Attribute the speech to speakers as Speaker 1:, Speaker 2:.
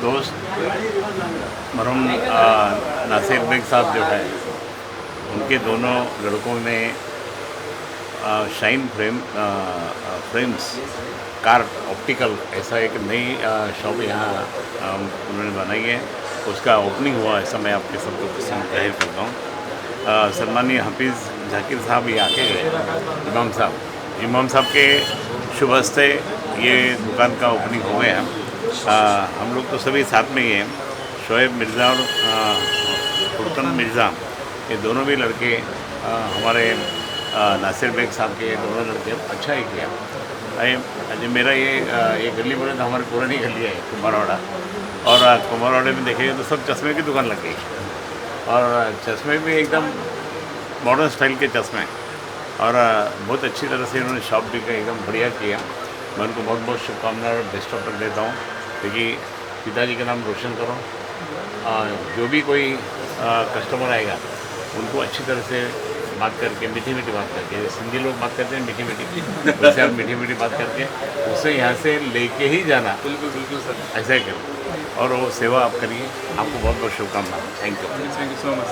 Speaker 1: दोस्त मरहूम नासिर बेग साहब जो है, उनके दोनों लड़कों ने शाइन फ्रेम्स कार ऑप्टिकल ऐसा एक नई शॉप यहाँ उन्होंने बनाई है। उसका ओपनिंग हुआ, ऐसा मैं आपके सबको जाहिर करता हूँ। सम्मानीय हाफिज़ जाकिर साहब ये आके गए, इमाम साहब के शुभ हस्ते ये दुकान का ओपनिंग हो गया। हम लोग तो सभी साथ में ही हैं। शोएब मिर्ज़ा और फुरकन मिर्ज़ा, ये दोनों भी लड़के हमारे नासिर बेग साहब के दोनों लड़के अच्छा ही किया। अजय मेरा ये गली बोले तो हमारी पुरानी गली है कुमारवाड़ा, और कुमारवाड़े में देखेंगे तो सब चश्मे की दुकान लग गई, और चश्मे भी एकदम मॉडर्न स्टाइल के चश्मे, और बहुत अच्छी तरह से इन्होंने शॉप भी एकदम बढ़िया किया। मैं उनको बहुत बहुत शुभकामनाएं और बेस्ट ऑफ लक देता हूँ, क्योंकि पिताजी का नाम रोशन करो। जो भी कोई कस्टमर आएगा उनको अच्छी तरह से बात करके, मीठी मीठी बात करके, सिंधी लोग बात करते हैं मीठी मीठी, वैसे आप मीठी मीठी बात करके उससे यहाँ से लेके ही जाना। बिल्कुल बिल्कुल सर, ऐसा ही करो और वो सेवा आप करिए। आपको बहुत बहुत शुभकामनाएं। Thank you so much.